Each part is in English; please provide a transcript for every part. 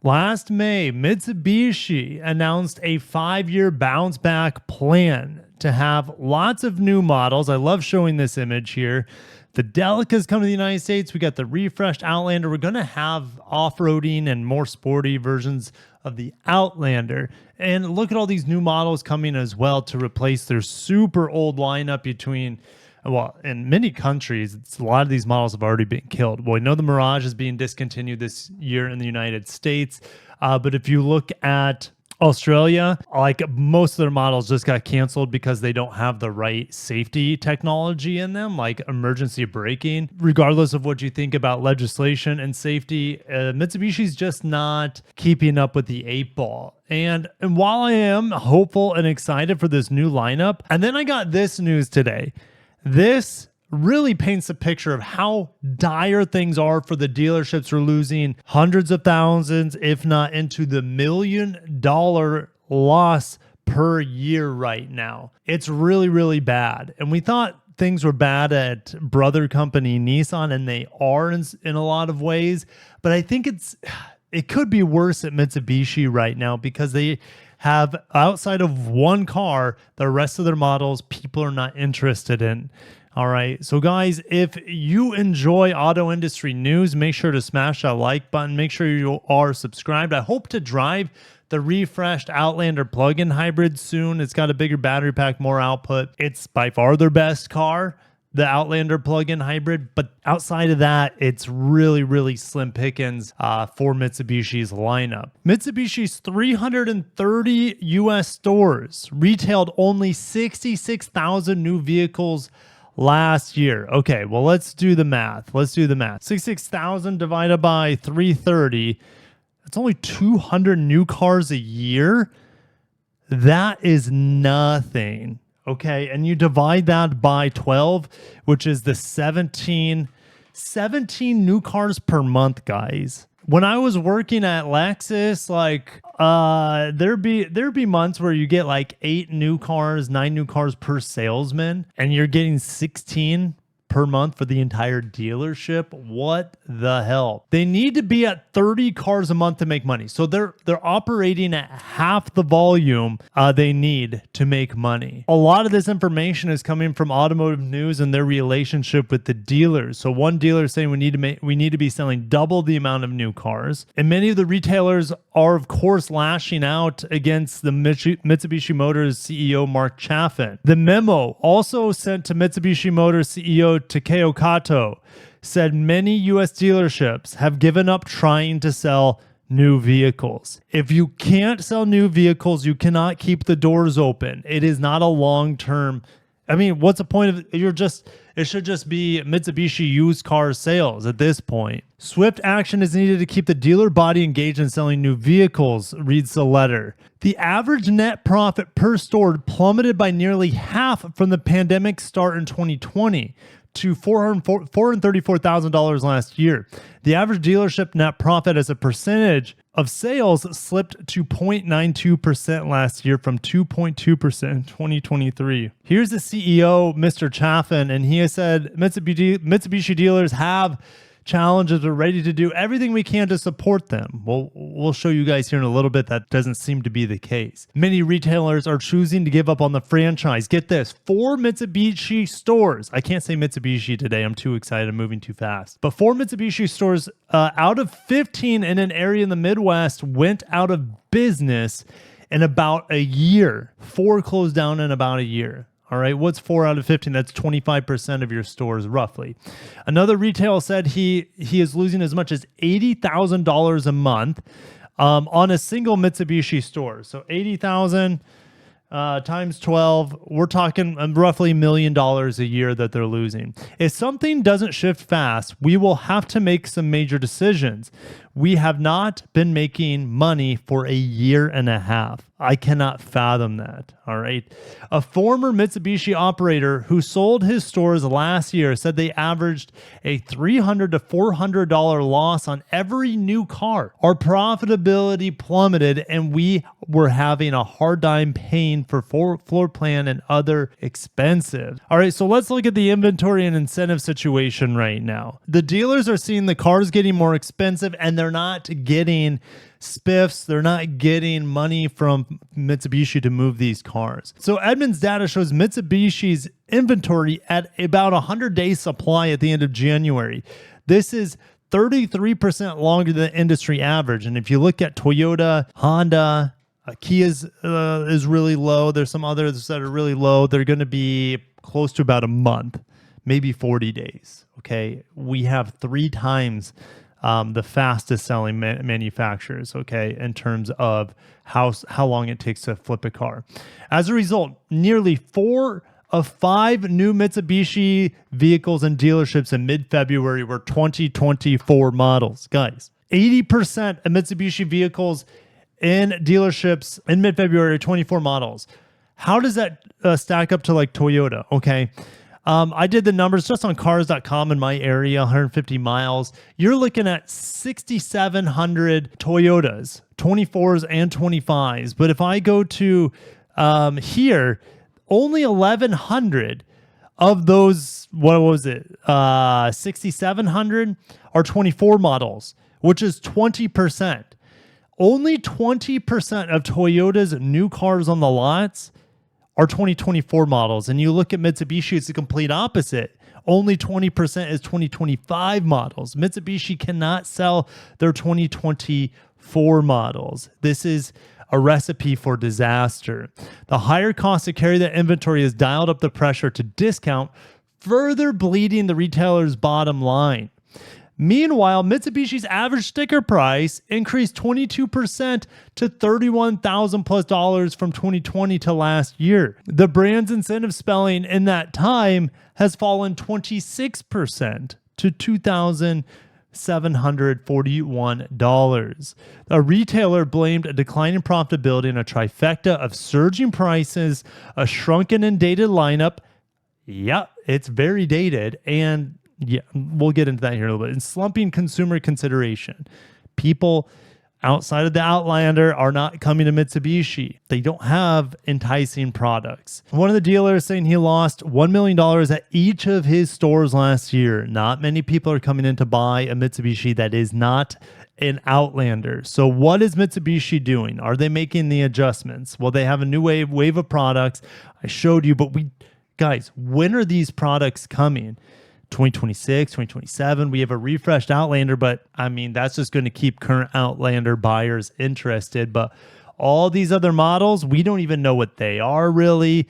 Last May, Mitsubishi announced a 5-year bounce back plan to have lots of new models. I love showing this image here. The Delica's coming to the United States. We got the refreshed Outlander. We're going to have off-roading and more sporty versions of the Outlander. And look at all these new models coming as well to replace their super old lineup between, well, in many countries, a lot of these models have already been killed. Well, we know the Mirage is being discontinued this year in the United States. But if you look at Australia, like most of their models just got canceled because they don't have the right safety technology in them, like emergency braking. Regardless of what you think about legislation and safety, Mitsubishi's just not keeping up with the 8-ball. And while I am hopeful and excited for this new lineup, and then I got this news today. This really paints a picture of how dire things are for the dealerships. Who are losing hundreds of thousands, if not into the $1 million loss per year right now. It's really, really bad. And we thought things were bad at brother company Nissan, and they are in a lot of ways. But I think it could be worse at Mitsubishi right now because they have, outside of one car, the rest of their models people are not interested in. All right. So guys, if you enjoy auto industry news, make sure to smash that like button. Make sure you are subscribed. I hope to drive the refreshed Outlander plug-in hybrid soon. It's got a bigger battery pack, more output. It's by far their best car, the Outlander plug-in hybrid. But outside of that, it's really, really slim pickings for Mitsubishi's lineup. Mitsubishi's 330 US stores retailed only 66,000 new vehicles last year. Okay, well, let's do the math. 66,000 divided by 330. That's only 200 new cars a year. That is nothing. Okay, and you divide that by 12, which is the 17 new cars per month, guys. When I was working at Lexus, like there'd be months where you get like 8 new cars, 9 new cars per salesman, and you're getting 16 per month for the entire dealership. What the hell? They need to be at 30 cars a month to make money. So they're operating at half the volume they need to make money. A lot of this information is coming from Automotive News and their relationship with the dealers. So one dealer is saying we need to be selling double the amount of new cars. And many of the retailers are, of course, lashing out against the Mitsubishi Motors CEO Mark Chaffin. The memo also sent to Mitsubishi Motors CEO Takeo Kato said many U.S. dealerships have given up trying to sell new vehicles. If you can't sell new vehicles, you cannot keep the doors open. It is not a long-term. I mean, what's the point of it should just be Mitsubishi used car sales at this point. Swift action is needed to keep the dealer body engaged in selling new vehicles, reads the letter. The average net profit per store plummeted by nearly half from the pandemic start in 2020 to $434,000 last year. The average dealership net profit as a percentage of sales slipped to 0.92% last year from 2.2% in 2023. Here's the CEO, Mr. Chaffin, and he has said Mitsubishi dealers have challenges. We're ready to do everything we can to support them. Well, we'll show you guys here in a little bit that doesn't seem to be the case. Many retailers are choosing to give up on the franchise. Get this, 4 Mitsubishi stores. I can't say Mitsubishi today. I'm too excited. I'm moving too fast. But 4 Mitsubishi stores out of 15 in an area in the Midwest went out of business in about a year. 4 closed down in about a year. All right, what's 4 out of 15? That's 25% of your stores, roughly. Another retailer said he is losing as much as $80,000 a month on a single Mitsubishi store. So 80,000 times 12, we're talking roughly $1 million a year that they're losing. If something doesn't shift fast, we will have to make some major decisions. We have not been making money for a year and a half. I cannot fathom that. All right. A former Mitsubishi operator who sold his stores last year said they averaged a $300 to $400 loss on every new car. Our profitability plummeted and we were having a hard time paying for floor plan and other expenses. All right. So let's look at the inventory and incentive situation right now. The dealers are seeing the cars getting more expensive and they're they're not getting spiffs. They're not getting money from Mitsubishi to move these cars. So Edmunds data shows Mitsubishi's inventory at about 100-day supply at the end of January. This is 33% longer than the industry average. And if you look at Toyota, Honda, Kia's is really low. There's some others that are really low. They're going to be close to about a month, maybe 40 days. Okay. We have 3 times the fastest selling manufacturers, okay, in terms of how long it takes to flip a car. As a result, nearly 4 of 5 new Mitsubishi vehicles in dealerships in mid-February were 2024 models. Guys, 80% of Mitsubishi vehicles in dealerships in mid-February are 24 models. How does that stack up to like Toyota? Okay. I did the numbers just on cars.com in my area, 150 miles. You're looking at 6,700 Toyotas, 24s and 25s. But if I go to here, only 1,100 of those, what was it, 6,700 are 24 models, which is 20%. Only 20% of Toyota's new cars on the lots are 2024 models. And you look at Mitsubishi, it's the complete opposite. Only 20% is 2025 models. Mitsubishi cannot sell their 2024 models. This is a recipe for disaster. The higher cost to carry that inventory has dialed up the pressure to discount, further bleeding the retailer's bottom line. Meanwhile, Mitsubishi's average sticker price increased 22% to $31,000+ from 2020 to last year. The brand's incentive spending in that time has fallen 26% to $2,741. A retailer blamed a decline in profitability and a trifecta of surging prices, a shrunken and dated lineup. Yeah, it's very dated, and yeah, we'll get into that here in a little bit. And slumping consumer consideration. People outside of the Outlander are not coming to Mitsubishi. They don't have enticing products. One of the dealers saying he lost $1 million at each of his stores last year. Not many people are coming in to buy a Mitsubishi that is not an Outlander. So what is Mitsubishi doing? Are they making the adjustments? Well, they have a new wave of products. I showed you, but guys, when are these products coming? 2026, 2027, we have a refreshed Outlander, but I mean, that's just going to keep current Outlander buyers interested. But all these other models, we don't even know what they are really.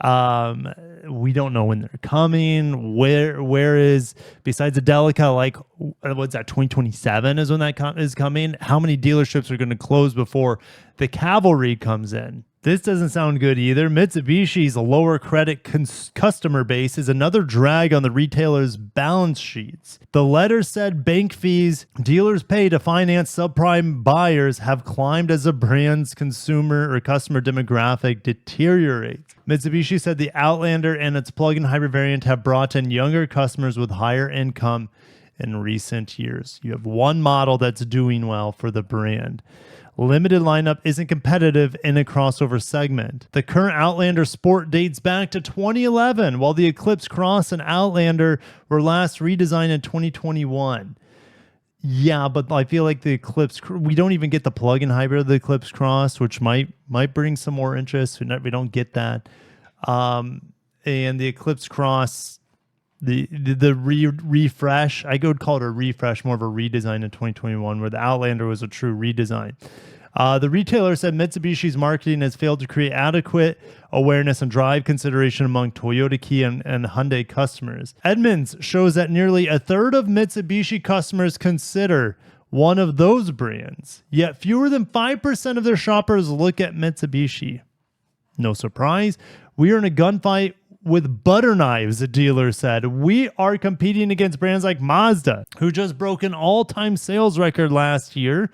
We don't know when they're coming. Where is, besides the Delica, like, what's that, 2027 is when that is coming? How many dealerships are going to close before the Cavalry comes in? This doesn't sound good either. Mitsubishi's lower credit customer base is another drag on the retailer's balance sheets. The letter said bank fees dealers pay to finance subprime buyers have climbed as the brand's consumer or customer demographic deteriorates. Mitsubishi said the Outlander and its plug-in hybrid variant have brought in younger customers with higher income in recent years. You have one model that's doing well for the brand. Limited lineup isn't competitive in a crossover segment. The current Outlander Sport dates back to 2011, while the Eclipse Cross and Outlander were last redesigned in 2021. Yeah, but I feel like the Eclipse, we don't even get the plug-in hybrid of the Eclipse Cross, which might bring some more interest. We don't get that. And the Eclipse Cross, the refresh, I would call it a refresh, more of a redesign in 2021, where the Outlander was a true redesign. The retailer said Mitsubishi's marketing has failed to create adequate awareness and drive consideration among Toyota, Kia, and Hyundai customers. Edmunds shows that nearly a third of Mitsubishi customers consider one of those brands, yet fewer than 5% of their shoppers look at Mitsubishi. No surprise, we are in a gunfight with butter knives, a dealer said. We are competing against brands like Mazda, who just broke an all-time sales record last year.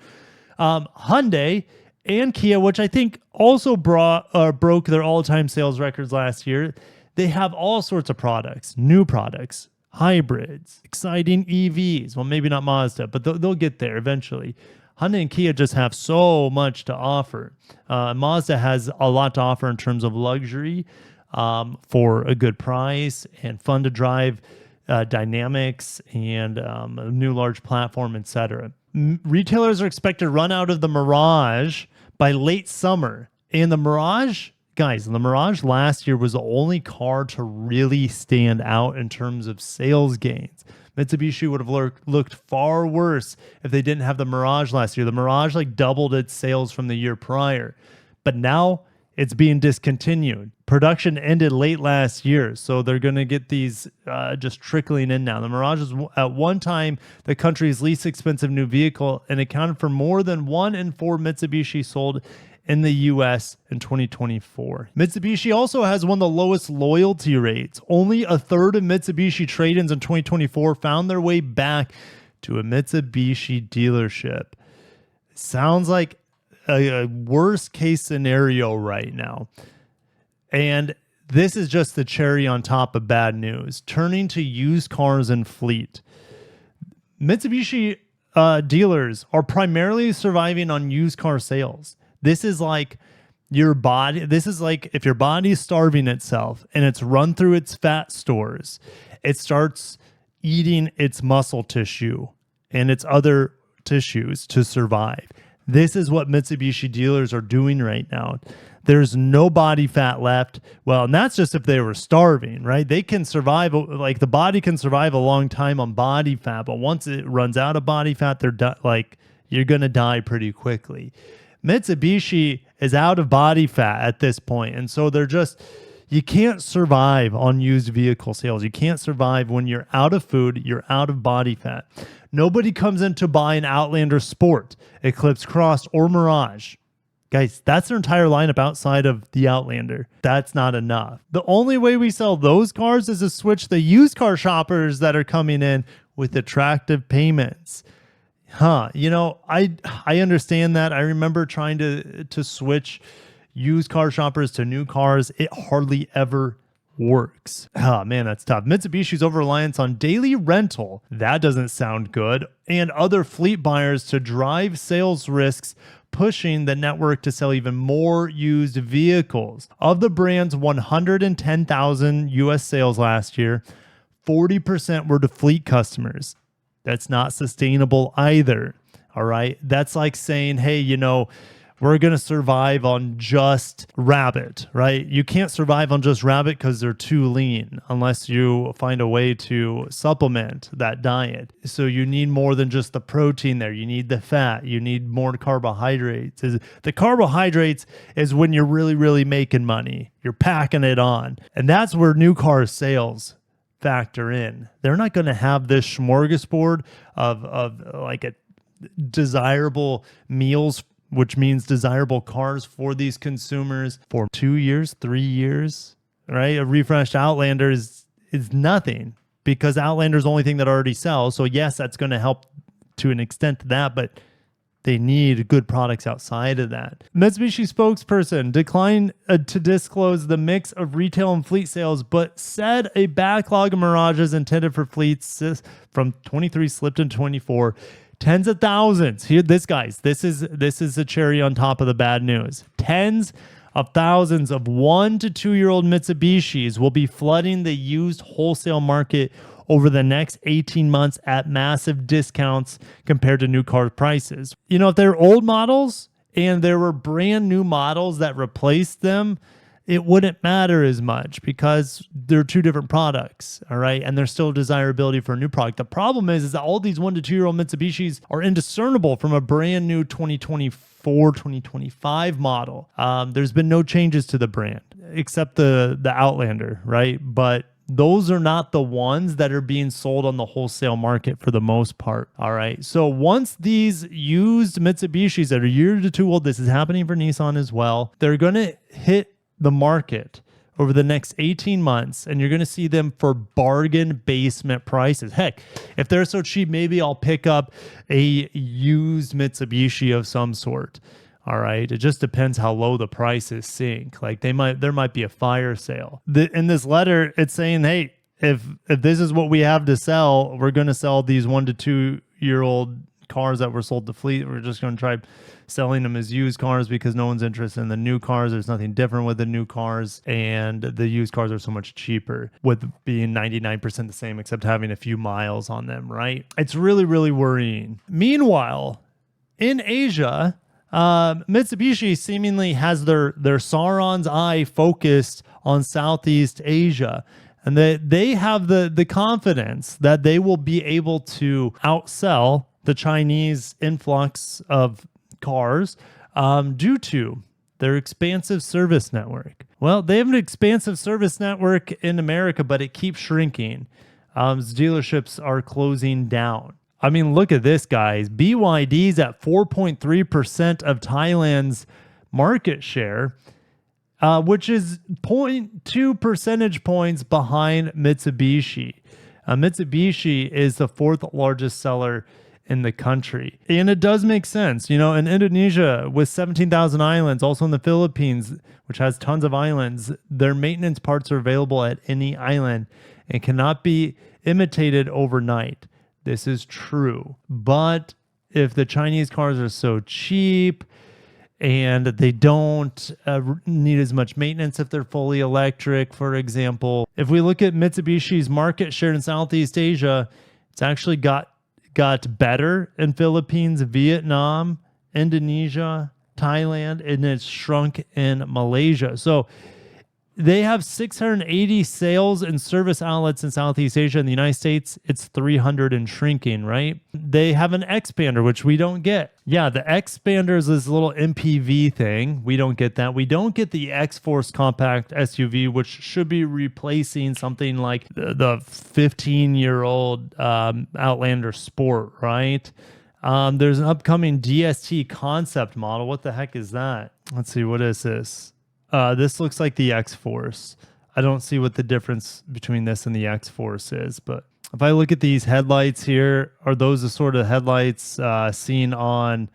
Hyundai and Kia, which I think also broke their all-time sales records last year. They have all sorts of products, new products, hybrids, exciting EVs. Well, maybe not Mazda, but they'll get there eventually. Hyundai and Kia just have so much to offer. Mazda has a lot to offer in terms of luxury, for a good price and fun to drive, dynamics and a new large platform, etc. Retailers are expected to run out of the Mirage by late summer. And the Mirage, guys, the Mirage last year was the only car to really stand out in terms of sales gains. Mitsubishi would have looked far worse if they didn't have the Mirage last year. The Mirage like doubled its sales from the year prior. But now it's being discontinued. Production ended late last year, so they're going to get these just trickling in now. The Mirage was at one time the country's least expensive new vehicle and accounted for more than 1 in 4 Mitsubishi sold in the US in 2024. Mitsubishi also has one of the lowest loyalty rates. Only a third of Mitsubishi trade-ins in 2024 found their way back to a Mitsubishi dealership. Sounds like a worst case scenario right now. And this is just the cherry on top of bad news. Turning to used cars and fleet. Mitsubishi dealers are primarily surviving on used car sales. This is like your body. This is like if your body's starving itself and it's run through its fat stores, it starts eating its muscle tissue and its other tissues to survive. This is what Mitsubishi dealers are doing right now. There's no body fat left. Well, and that's just if they were starving, right? They can survive, like the body can survive a long time on body fat, but once it runs out of body fat, you're going to die pretty quickly. Mitsubishi is out of body fat at this point, and so you can't survive on used vehicle sales. You can't survive when you're out of food, you're out of body fat. Nobody comes in to buy an Outlander Sport, Eclipse Cross, or Mirage. Guys, that's their entire lineup outside of the Outlander. That's not enough. The only way we sell those cars is to switch the used car shoppers that are coming in with attractive payments. You know, I understand that. I remember trying to switch used car shoppers to new cars. It hardly ever works. Man, that's tough. Mitsubishi's over-reliance on daily rental. That doesn't sound good. And other fleet buyers to drive sales risks, pushing the network to sell even more used vehicles. Of the brand's 110,000 US sales last year, 40% were to fleet customers. That's not sustainable either. All right. That's like saying, hey, you know, we're going to survive on just rabbit, right? You can't survive on just rabbit because they're too lean unless you find a way to supplement that diet. So you need more than just the protein there. You need the fat. You need more carbohydrates. The carbohydrates is when you're really, really making money. You're packing it on. And that's where new car sales factor in. They're not going to have this smorgasbord of like a desirable meals, which means desirable cars for these consumers for 2 years, 3 years, right? A refreshed Outlander is nothing because Outlander is the only thing that already sells. So yes, that's going to help to an extent to that, but they need good products outside of that. Mitsubishi spokesperson declined to disclose the mix of retail and fleet sales, but said a backlog of Mirages intended for fleets from 23 slipped into 24. Tens of thousands. Here, this is the cherry on top of the bad news. Tens of thousands of 1 to 2 year old Mitsubishis will be flooding the used wholesale market over the next 18 months at massive discounts compared to new car prices. You know, if they're old models and there were brand new models that replaced them, it wouldn't matter as much because they're two different products, all right? And there's still desirability for a new product. The problem is that all these 1 to 2 year old Mitsubishis are indiscernible from a brand new 2024, 2025 model. There's been no changes to the brand except the Outlander, right? But those are not the ones that are being sold on the wholesale market for the most part. All right. So once these used Mitsubishis that are a year to 2 old, this is happening for Nissan as well, they're going to hit the market over the next 18 months, and you're going to see them for bargain basement prices. Heck, if they're so cheap, maybe I'll pick up a used Mitsubishi of some sort. All right. It just depends how low the prices sink. Like there might be a fire sale. In this letter, it's saying, hey, if this is what we have to sell, we're going to sell these 1 to 2 year old cars that were sold to fleet. We're just going to try selling them as used cars because no one's interested in the new cars. There's nothing different with the new cars, and the used cars are so much cheaper with being 99% the same except having a few miles on them, right? It's really, really worrying. Meanwhile, in Asia, Mitsubishi seemingly has their Sauron's eye focused on Southeast Asia. And they have the confidence that they will be able to outsell the Chinese influx of cars due to their expansive service network. Well, they have an expansive service network in America, but it keeps shrinking. Dealerships are closing down. I mean, look at this, guys. BYD's at 4.3% of Thailand's market share, which is 0.2 percentage points behind Mitsubishi. Mitsubishi is the fourth largest seller in the country. And it does make sense. You know, in Indonesia with 17,000 islands, also in the Philippines, which has tons of islands, their maintenance parts are available at any island and cannot be imitated overnight. This is true. But if the Chinese cars are so cheap and they don't need as much maintenance if they're fully electric, for example, if we look at Mitsubishi's market share in Southeast Asia, it's actually got better in Philippines, Vietnam, Indonesia, Thailand, and it's shrunk in Malaysia. So they have 680 sales and service outlets in Southeast Asia. In the United States, it's 300 and shrinking, right? They have an Xpander, which we don't get. Yeah, the Xpander is this little MPV thing. We don't get that. We don't get the X-Force compact SUV, which should be replacing something like the 15-year-old Outlander Sport, right? There's an upcoming DST concept model. What the heck is that? Let's see, what is this? This looks like the X-Force. I don't see what the difference between this and the X-Force is, but if I look at these headlights here, are those the sort of headlights seen on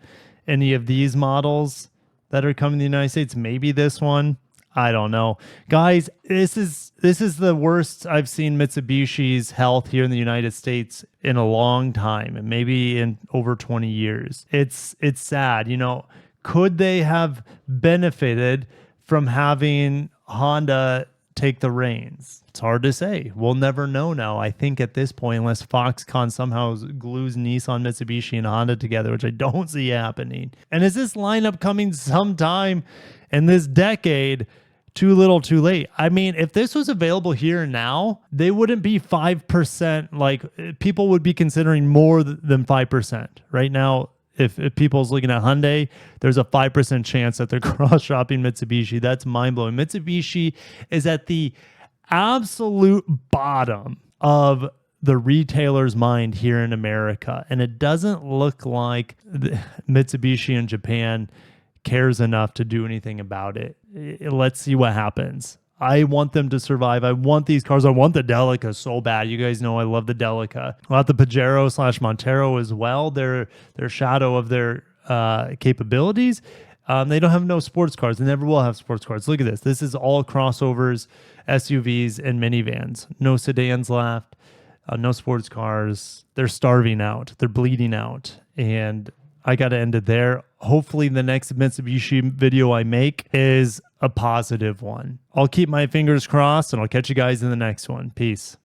any of these models that are coming to the United States? Maybe this one. I don't know. Guys, this is the worst I've seen Mitsubishi's health here in the United States in a long time, and maybe in over 20 years. It's sad. You know, could they have benefited from having Honda take the reins? It's hard to say. We'll never know now, I think, at this point, unless Foxconn somehow glues Nissan, Mitsubishi, and Honda together, which I don't see happening. And is this lineup coming sometime in this decade? Too little, too late. I mean, if this was available here and now, they wouldn't be 5%. Like, people would be considering more than 5%. Right now, if people's looking at Hyundai, there's a 5% chance that they're cross-shopping Mitsubishi. That's mind-blowing. Mitsubishi is at the absolute bottom of the retailer's mind here in America. And it doesn't look like Mitsubishi in Japan cares enough to do anything about it. Let's see what happens. I want them to survive. I want these cars. I want the Delica so bad. You guys know I love the Delica. I want the Pajero / Montero as well. They're shadow of their capabilities. They don't have no sports cars. They never will have sports cars. Look at this. This is all crossovers, SUVs, and minivans. No sedans left. No sports cars. They're starving out. They're bleeding out. And I got to end it there. Hopefully the next Mitsubishi video I make is a positive one. I'll keep my fingers crossed, and I'll catch you guys in the next one. Peace.